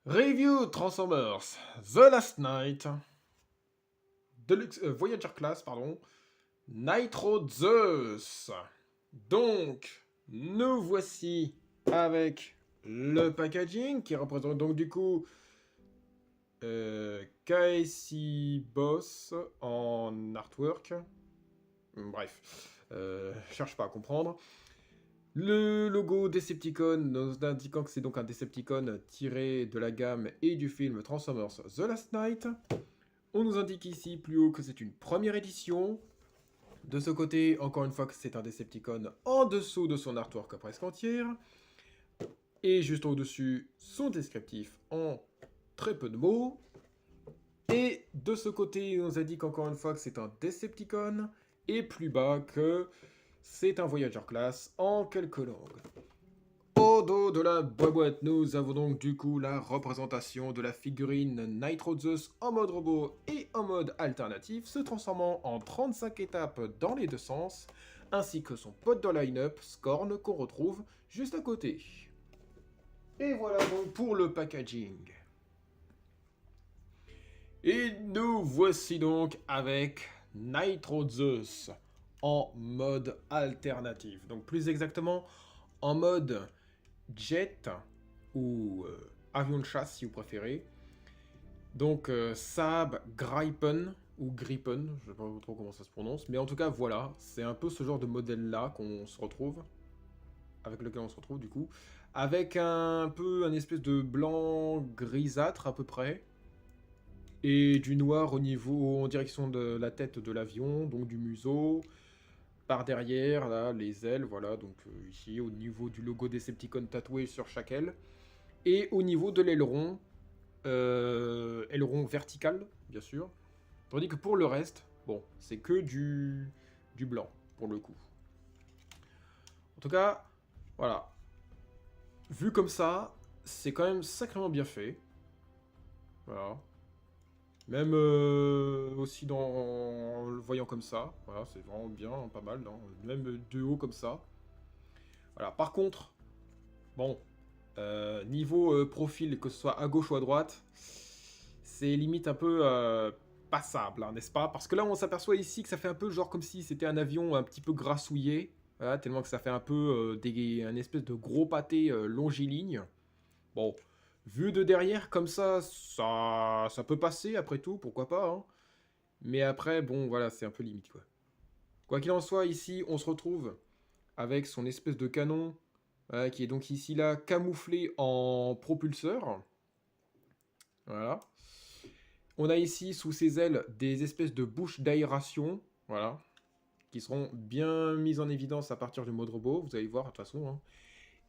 Review Transformers The Last Night, Deluxe, Voyager Class, pardon, Nitro Zeus. Donc, nous voici avec le packaging qui représente donc du coup KSI Boss en artwork. Bref, cherche pas à comprendre. Le logo Decepticon nous indiquant que c'est donc un Decepticon tiré de la gamme et du film Transformers The Last Night. On nous indique ici plus haut que c'est une première édition. De ce côté, encore une fois que c'est un Decepticon en dessous de son artwork presque entière. Et juste au-dessus, son descriptif en très peu de mots. Et de ce côté, on nous indique encore une fois que c'est un Decepticon. Et plus bas que c'est un Voyager Class en quelques langues. Au dos de la boîte, nous avons donc du coup la représentation de la figurine Nitro Zeus en mode robot et en mode alternatif, se transformant en 35 étapes dans les deux sens, ainsi que son pote de line-up, Scorn, qu'on retrouve juste à côté. Et voilà donc pour le packaging. Et nous voici donc avec Nitro Zeus en mode alternatif. Donc plus exactement en mode jet ou avion de chasse si vous préférez. Donc Saab Gripen ou Gripen, je ne sais pas trop comment ça se prononce, mais en tout cas voilà, c'est un peu ce genre de modèle là qu'on se retrouve, avec lequel on se retrouve du coup, avec un peu un espèce de blanc grisâtre à peu près, et du noir au niveau, en direction de la tête de l'avion, donc du museau, par derrière, là, les ailes, voilà, donc ici, au niveau du logo Decepticon tatoué sur chaque aile. Et au niveau de l'aileron, aileron vertical, bien sûr. Tandis que pour le reste, bon, c'est que du blanc, pour le coup. En tout cas, voilà. Vu comme ça, c'est quand même sacrément bien fait. Voilà. Même aussi en le voyant comme ça. Voilà, c'est vraiment bien, pas mal. Hein. Même de haut comme ça. Voilà. Par contre, bon, niveau profil, que ce soit à gauche ou à droite, c'est limite un peu passable, hein, n'est-ce pas? Parce que là, on s'aperçoit ici que ça fait un peu genre comme si c'était un avion un petit peu grassouillé, voilà, tellement que ça fait un peu un espèce de gros pâté longiligne. Bon, vu de derrière comme ça peut passer après tout, pourquoi pas, hein. Mais après, bon, voilà, c'est un peu limite, quoi. Quoi qu'il en soit, ici, on se retrouve avec son espèce de canon, qui est donc ici, là, camouflé en propulseur. Voilà. On a ici, sous ses ailes, des espèces de bouches d'aération, voilà, qui seront bien mises en évidence à partir du mode robot, vous allez voir, de toute façon. Hein.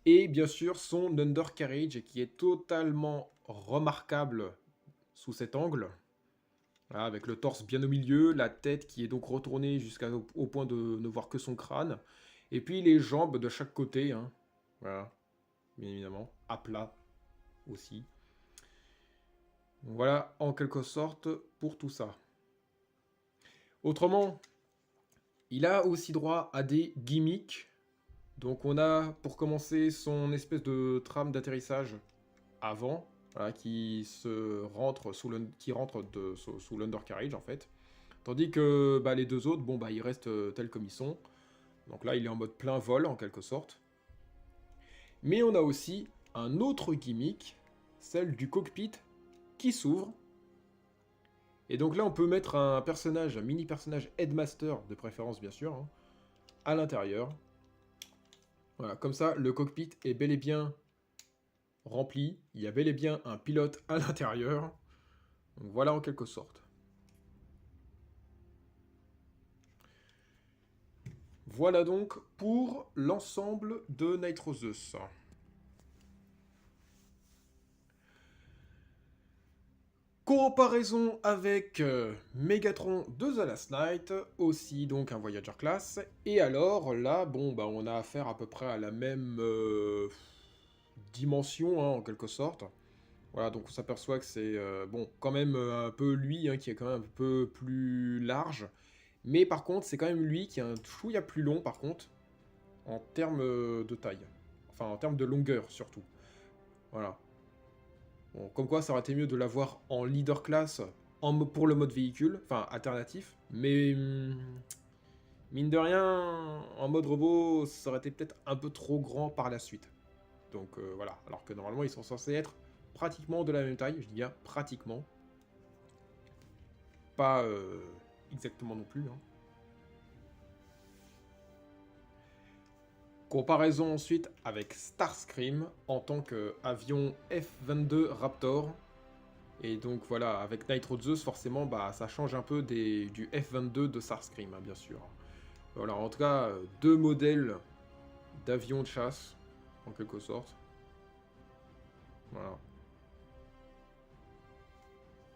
Et bien sûr, son undercarriage, qui est totalement remarquable sous cet angle. Voilà, avec le torse bien au milieu, la tête qui est donc retournée jusqu'au point de ne voir que son crâne. Et puis les jambes de chaque côté, hein. Voilà, bien évidemment, à plat aussi. Donc voilà, en quelque sorte, pour tout ça. Autrement, il a aussi droit à des gimmicks. Donc on a, pour commencer, son espèce de trame d'atterrissage avant, voilà, qui rentre sous l'undercarriage en fait. Tandis que bah, les deux autres, bon bah ils restent tels comme ils sont. Donc là il est en mode plein vol en quelque sorte. Mais on a aussi un autre gimmick, celle du cockpit qui s'ouvre. Et donc là on peut mettre un personnage, un mini personnage Headmaster de préférence bien sûr, hein, à l'intérieur. Voilà, comme ça le cockpit est bel et bien rempli. Il y a bel et bien un pilote à l'intérieur. Donc voilà en quelque sorte. Voilà donc pour l'ensemble de Nitro Zeus. Comparaison avec Megatron de The Last Night, aussi donc un Voyager Class. Et alors là, bon, bah on a affaire à peu près à la même dimension, hein, en quelque sorte. Voilà, donc on s'aperçoit que c'est, bon, quand même un peu lui, hein, qui est quand même un peu plus large. Mais par contre, c'est quand même lui qui est un chouïa plus long, par contre, en termes de taille. Enfin, en termes de longueur, surtout. Voilà. Bon, comme quoi, ça aurait été mieux de l'avoir en leader class pour le mode véhicule, enfin alternatif. Mais mine de rien, en mode robot, ça aurait été peut-être un peu trop grand par la suite. Donc voilà, alors que normalement, ils sont censés être pratiquement de la même taille. Je dis bien pratiquement. Pas exactement non plus. Hein. Comparaison ensuite avec Starscream en tant qu'avion F-22 Raptor. Et donc voilà, avec Nitro Zeus, forcément, bah, ça change un peu du F-22 de Starscream, hein, bien sûr. Voilà, en tout cas, deux modèles d'avions de chasse, en quelque sorte. Voilà.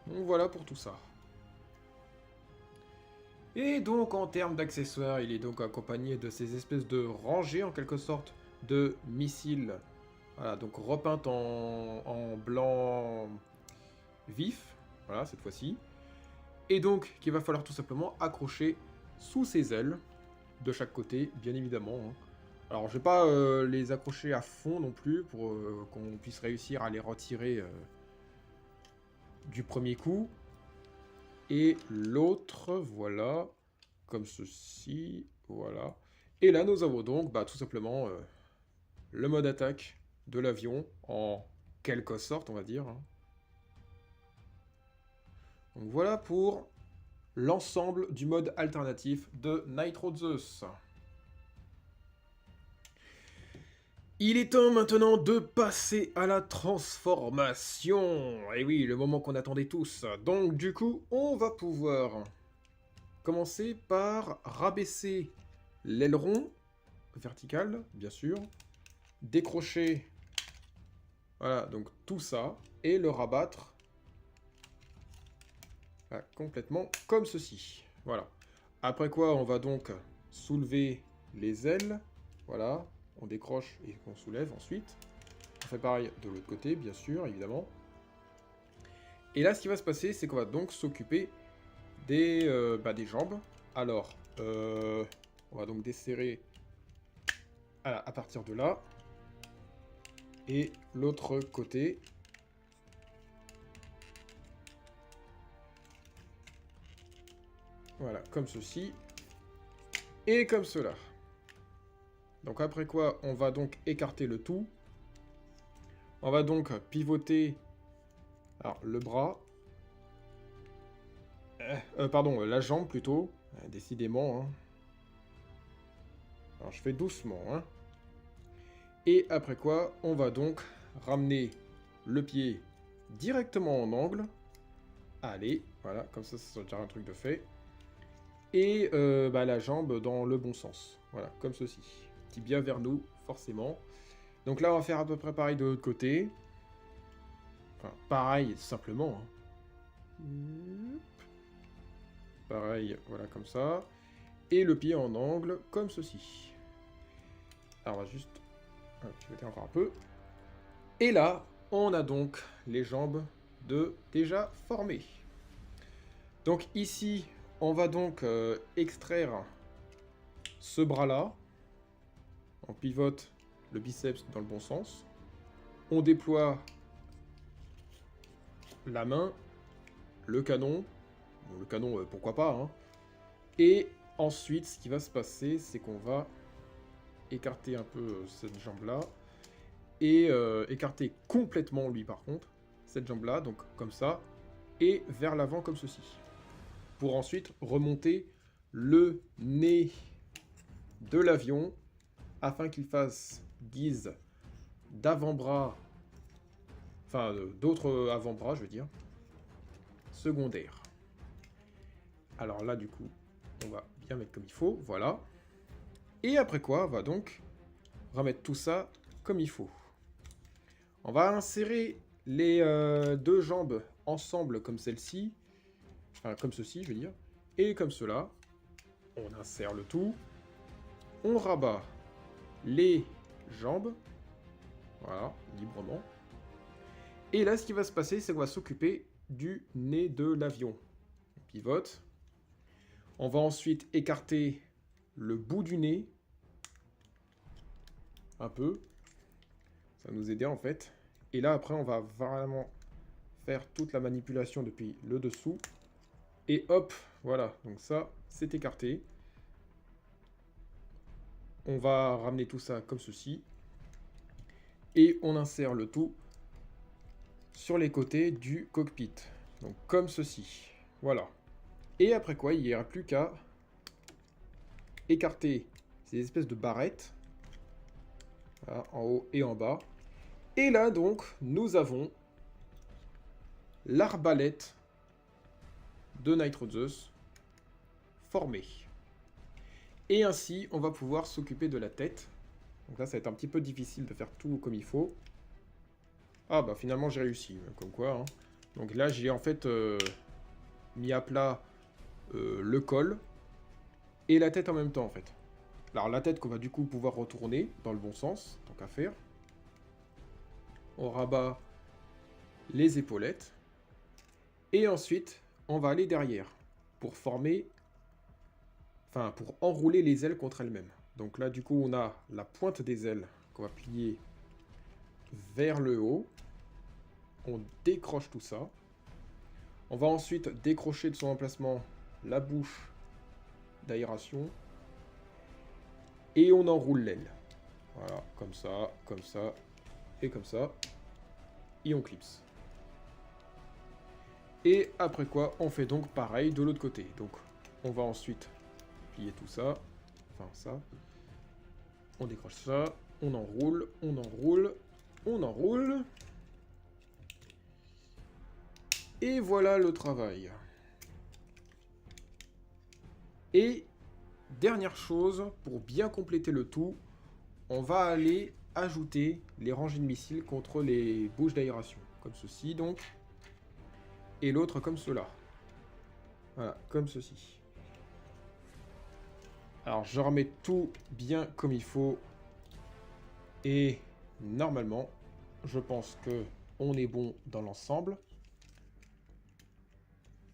Donc voilà pour tout ça. Et donc en termes d'accessoires, il est donc accompagné de ces espèces de rangées en quelque sorte de missiles. Voilà, donc repeintes en blanc vif, voilà cette fois-ci. Et donc qu'il va falloir tout simplement accrocher sous ses ailes, de chaque côté, bien évidemment. Hein. Alors je vais pas les accrocher à fond non plus pour qu'on puisse réussir à les retirer du premier coup. Et l'autre, voilà, comme ceci, voilà. Et là, nous avons donc bah, tout simplement le mode attaque de l'avion, en quelque sorte, on va dire. Hein. Donc voilà pour l'ensemble du mode alternatif de Nitro Zeus. Il est temps maintenant de passer à la transformation. Et oui, le moment qu'on attendait tous. Donc du coup, on va pouvoir commencer par rabaisser l'aileron vertical, bien sûr. Décrocher, voilà, donc tout ça. Et le rabattre complètement comme ceci. Voilà. Après quoi, on va donc soulever les ailes. Voilà. On décroche et on soulève ensuite. On fait pareil de l'autre côté, bien sûr, évidemment. Et là, ce qui va se passer, c'est qu'on va donc s'occuper des jambes. Alors, on va donc desserrer à partir de là. Et l'autre côté. Voilà, comme ceci. Et comme cela. Donc après quoi, on va donc écarter le tout. On va donc pivoter le bras. Pardon, la jambe plutôt. Décidément. Hein. Alors je fais doucement. Hein. Et après quoi, on va donc ramener le pied directement en angle. Allez, voilà, comme ça sera déjà un truc de fait. Et la jambe dans le bon sens. Voilà, comme ceci. Tibia vers nous, forcément. Donc là, on va faire à peu près pareil de l'autre côté. Enfin, pareil, simplement. Hein. Pareil, voilà, comme ça. Et le pied en angle, comme ceci. Alors, on va juste pivoter encore un peu. Et là, on a donc les jambes déjà formées. Donc ici, on va donc extraire ce bras-là. On pivote le biceps dans le bon sens. On déploie la main, le canon. Bon, le canon, pourquoi pas. Hein. Et ensuite, ce qui va se passer, c'est qu'on va écarter un peu cette jambe-là. Et écarter complètement, lui, par contre, cette jambe-là. Donc, comme ça. Et vers l'avant, comme ceci. Pour ensuite remonter le nez de l'avion afin qu'il fasse guise d'avant-bras, enfin d'autres avant-bras, je veux dire, secondaires. Alors là, du coup, on va bien mettre comme il faut, voilà. Et après quoi, on va donc remettre tout ça comme il faut. On va insérer les deux jambes ensemble comme celle-ci, enfin comme ceci, je veux dire, et comme cela. On insère le tout. On rabat les jambes. Voilà, librement. Et là, ce qui va se passer, c'est qu'on va s'occuper du nez de l'avion. On pivote. On va ensuite écarter le bout du nez. Un peu. Ça va nous aider, en fait. Et là, après, on va vraiment faire toute la manipulation depuis le dessous. Et hop, voilà, donc ça, c'est écarté. On va ramener tout ça comme ceci. Et on insère le tout sur les côtés du cockpit. Donc comme ceci. Voilà. Et après quoi, il n'y aura plus qu'à écarter ces espèces de barrettes. Voilà, en haut et en bas. Et là, donc, nous avons l'arbalète de Nitro Zeus formée. Et ainsi, on va pouvoir s'occuper de la tête. Donc là, ça va être un petit peu difficile de faire tout comme il faut. Ah bah finalement, j'ai réussi, comme quoi. Hein. Donc là, j'ai en fait mis à plat le col et la tête en même temps, en fait. Alors la tête qu'on va du coup pouvoir retourner dans le bon sens, tant qu'à faire. On rabat les épaulettes. Et ensuite, on va aller derrière pour former... Enfin, pour enrouler les ailes contre elles-mêmes. Donc là, du coup, on a la pointe des ailes qu'on va plier vers le haut. On décroche tout ça. On va ensuite décrocher de son emplacement la bouche d'aération. Et on enroule l'aile. Voilà, comme ça, et comme ça. Et on clipse. Et après quoi, on fait donc pareil de l'autre côté. Donc, on va ensuite plier tout ça. Enfin, ça. On décroche ça. On enroule, on enroule, on enroule. Et voilà le travail. Et dernière chose, pour bien compléter le tout, on va aller ajouter les rangées de missiles contre les bouches d'aération. Comme ceci donc. Et l'autre comme cela. Voilà, comme ceci. Alors je remets tout bien comme il faut. Et normalement, je pense que on est bon dans l'ensemble.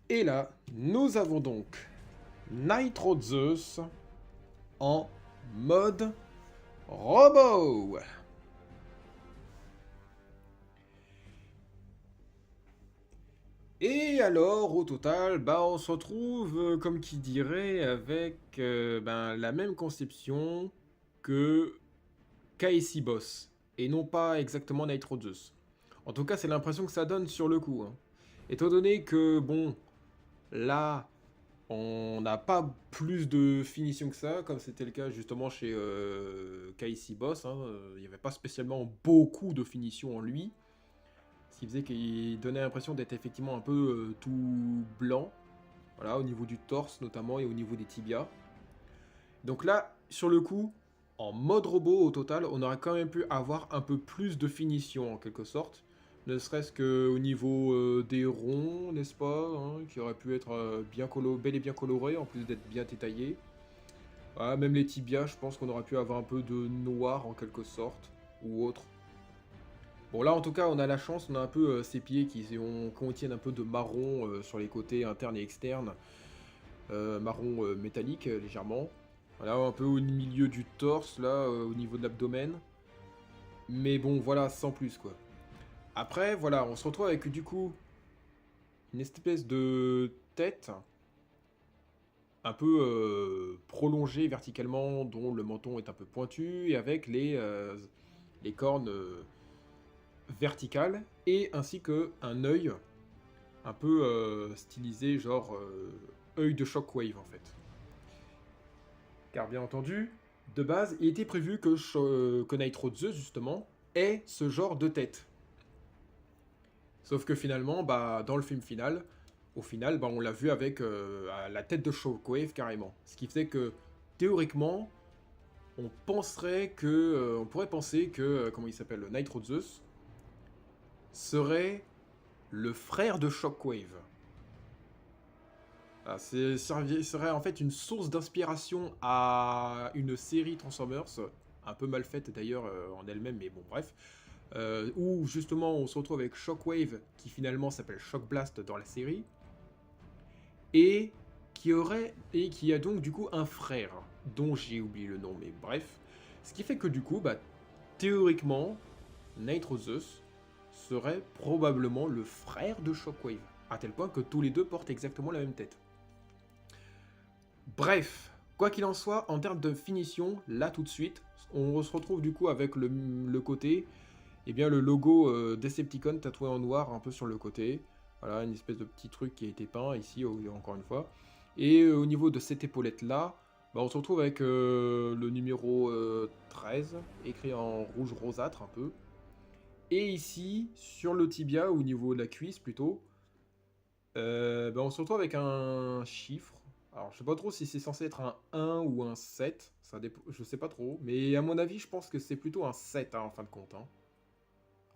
Et là, nous avons donc Nitro Zeus en mode robot. Et alors, au total, bah, on se retrouve, comme qui dirait, avec la même conception que KSI Boss, et non pas exactement Nitro Zeus. En tout cas, c'est l'impression que ça donne sur le coup. Hein. Étant donné que, bon, là, on n'a pas plus de finition que ça, comme c'était le cas justement chez KSI Boss. Hein. Il n'y avait pas spécialement beaucoup de finition en lui. Ce qui faisait qu'il donnait l'impression d'être effectivement un peu tout blanc. Voilà, au niveau du torse notamment et au niveau des tibias. Donc là, sur le coup, en mode robot au total, on aurait quand même pu avoir un peu plus de finition en quelque sorte. Ne serait-ce qu'au niveau des ronds, n'est-ce pas, hein, qui aurait pu être bel et bien coloré, en plus d'être bien détaillé. Voilà, même les tibias, je pense qu'on aurait pu avoir un peu de noir en quelque sorte, ou autre. Bon là en tout cas on a la chance, on a un peu ces pieds qui contiennent un peu de marron sur les côtés internes et externes. Marron métallique légèrement. Voilà, un peu au milieu du torse là, au niveau de l'abdomen. Mais bon voilà, sans plus quoi. Après, voilà, on se retrouve avec du coup une espèce de tête un peu prolongée verticalement, dont le menton est un peu pointu, et avec les cornes verticales, et ainsi qu'un œil un peu stylisé, genre œil de Shockwave en fait. Car bien entendu, de base, il était prévu que Nitro Zeus justement ait ce genre de tête. Sauf que finalement, bah, dans le film final, au final, bah, on l'a vu avec la tête de Shockwave carrément. Ce qui faisait que, théoriquement, on pourrait penser que, comment il s'appelle, Nitro Zeus, serait le frère de Shockwave. Ah, serait en fait une source d'inspiration à une série Transformers, un peu mal faite d'ailleurs en elle-même, mais bon bref. Où justement on se retrouve avec Shockwave qui finalement s'appelle Shock Blast dans la série et qui a donc du coup un frère dont j'ai oublié le nom, mais bref, ce qui fait que du coup bah théoriquement Nitro Zeus serait probablement le frère de Shockwave, à tel point que tous les deux portent exactement la même tête. Bref, quoi qu'il en soit, en termes de finition, là tout de suite, on se retrouve du coup avec le côté, eh bien le logo Decepticon tatoué en noir un peu sur le côté. Voilà, une espèce de petit truc qui a été peint ici, encore une fois. Et au niveau de cette épaulette-là, bah, on se retrouve avec le numéro 13, écrit en rouge rosâtre un peu. Et ici, sur le tibia, au niveau de la cuisse plutôt, bah, on se retrouve avec un chiffre. Alors, je sais pas trop si c'est censé être un 1 ou un 7, je sais pas trop. Mais à mon avis, je pense que c'est plutôt un 7 hein, en fin de compte. Hein.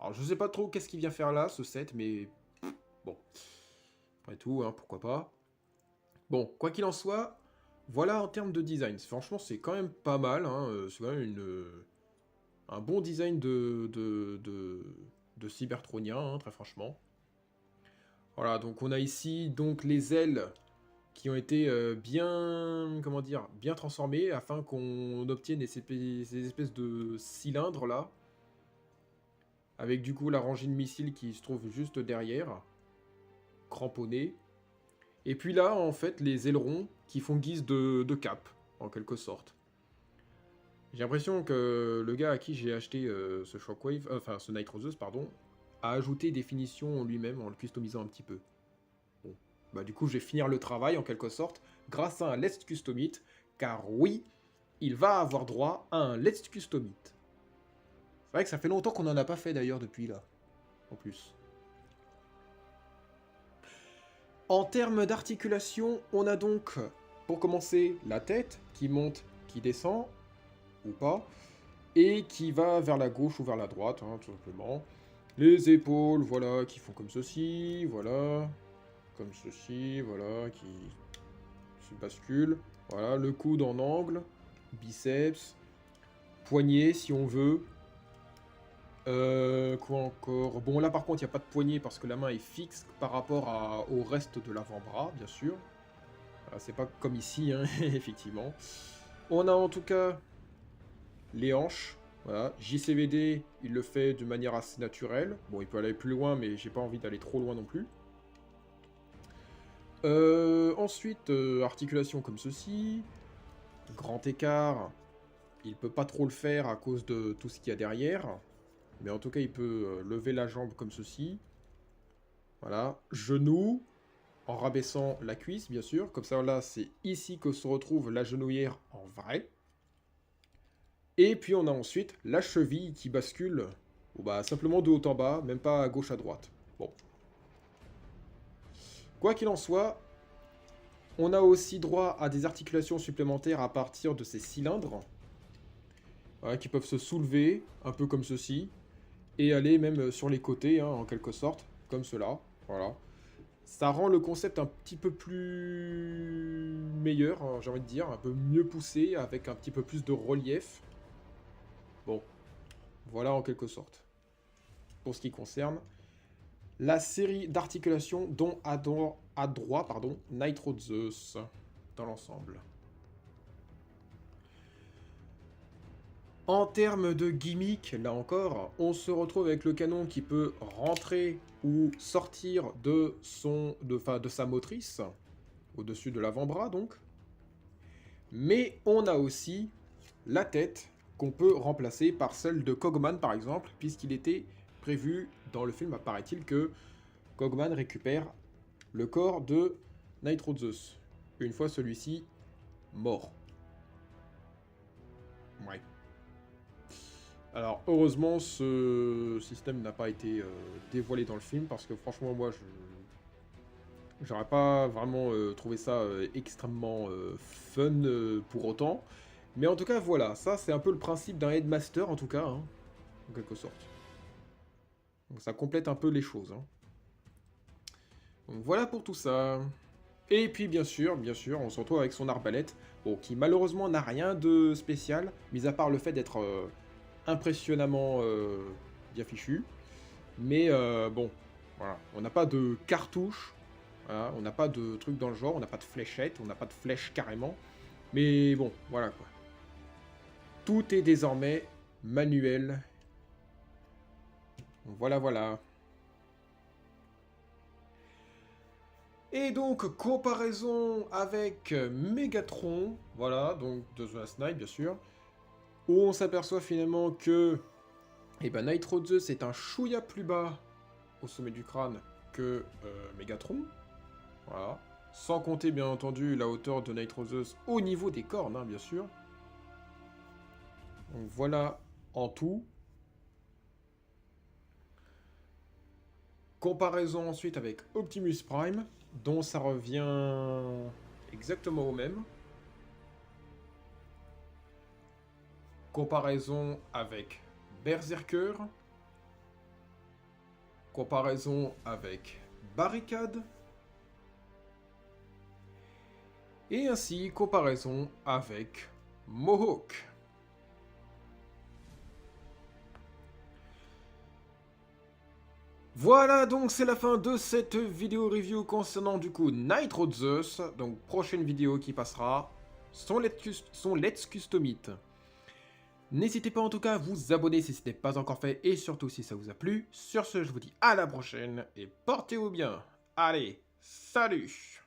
Alors, je sais pas trop qu'est-ce qu'il vient faire là, ce 7, mais bon. Après tout, hein, pourquoi pas. Bon, quoi qu'il en soit, voilà en termes de design. Franchement, c'est quand même pas mal. Hein, c'est quand même un bon design de Cybertronien, hein, très franchement. Voilà, donc on a ici donc les ailes qui ont été bien, comment dire, bien transformées afin qu'on obtienne ces espèces de cylindres là, avec du coup la rangée de missiles qui se trouve juste derrière, cramponnée. Et puis là, en fait, les ailerons qui font guise de cap, en quelque sorte. J'ai l'impression que le gars à qui j'ai acheté ce Shockwave, enfin ce Nitrozeus, pardon, a ajouté des finitions lui-même en le customisant un petit peu. Bon, bah du coup je vais finir le travail en quelque sorte grâce à un Let's Custom It, car oui, il va avoir droit à un Let's Custom It. C'est vrai que ça fait longtemps qu'on n'en a pas fait d'ailleurs depuis là, en plus. En termes d'articulation, on a donc, pour commencer, la tête qui monte, qui descend, ou pas, et qui va vers la gauche ou vers la droite, hein, tout simplement. Les épaules, voilà, qui font comme ceci, voilà, comme ceci, voilà, qui se basculent. Voilà, le coude en angle, biceps, poignet si on veut. Quoi encore? Bon, là par contre, il n'y a pas de poignet parce que la main est fixe par rapport au reste de l'avant-bras, bien sûr. C'est pas comme ici, hein, effectivement. On a en tout cas les hanches. Voilà. JCVD, il le fait de manière assez naturelle. Bon, il peut aller plus loin, mais j'ai pas envie d'aller trop loin non plus. Ensuite, articulation comme ceci. Grand écart, il peut pas trop le faire à cause de tout ce qu'il y a derrière. Mais en tout cas, il peut lever la jambe comme ceci. Voilà. Genou, en rabaissant la cuisse, bien sûr. Comme ça, là, c'est ici que se retrouve la genouillère en vrai. Et puis, on a ensuite la cheville qui bascule, ou bah, simplement de haut en bas, même pas à gauche à droite. Bon. Quoi qu'il en soit, on a aussi droit à des articulations supplémentaires à partir de ces cylindres. Voilà, qui peuvent se soulever, un peu comme ceci. Et aller même sur les côtés, hein, en quelque sorte, comme cela. Voilà. Ça rend le concept un petit peu plus meilleur, hein, j'ai envie de dire, un peu mieux poussé, avec un petit peu plus de relief. Bon, voilà en quelque sorte. Pour ce qui concerne la série d'articulations dont a droit Nitrozeus dans l'ensemble. En termes de gimmick, là encore, on se retrouve avec le canon qui peut rentrer ou sortir de sa motrice, au-dessus de l'avant-bras donc. Mais on a aussi la tête qu'on peut remplacer par celle de Cogman par exemple, puisqu'il était prévu dans le film, apparaît-il, que Cogman récupère le corps de Nitrozeus, une fois celui-ci mort. Ouais. Alors, heureusement, ce système n'a pas été dévoilé dans le film, parce que franchement, moi, j'aurais pas vraiment trouvé ça extrêmement fun pour autant. Mais en tout cas, voilà, ça, c'est un peu le principe d'un Headmaster, en tout cas, hein, en quelque sorte. Donc ça complète un peu les choses. Hein. Donc voilà pour tout ça. Et puis, bien sûr, on se retrouve avec son arbalète, bon, qui malheureusement n'a rien de spécial, mis à part le fait d'être... impressionnamment bien fichu. Mais bon, voilà. On n'a pas de cartouche, voilà. On n'a pas de truc dans le genre, on n'a pas de fléchette, on n'a pas de flèche carrément. Mais bon, voilà quoi. Tout est désormais manuel. Voilà, voilà. Et donc, comparaison avec Megatron, voilà, donc de The Last Knight, bien sûr, où on s'aperçoit finalement que Nitro Zeus est un chouïa plus bas au sommet du crâne que Megatron, voilà. Sans compter, bien entendu, la hauteur de Nitro Zeus au niveau des cornes, hein, bien sûr. Donc voilà en tout. Comparaison ensuite avec Optimus Prime, dont ça revient exactement au même. Comparaison avec Berserker. Comparaison avec Barricade. Et ainsi, comparaison avec Mohawk. Voilà, donc c'est la fin de cette vidéo review concernant du coup Nitro Zeus. Donc prochaine vidéo qui passera, son Let's Custom It. N'hésitez pas en tout cas à vous abonner si ce n'est pas encore fait et surtout si ça vous a plu. Sur ce, je vous dis à la prochaine et portez-vous bien. Allez, salut!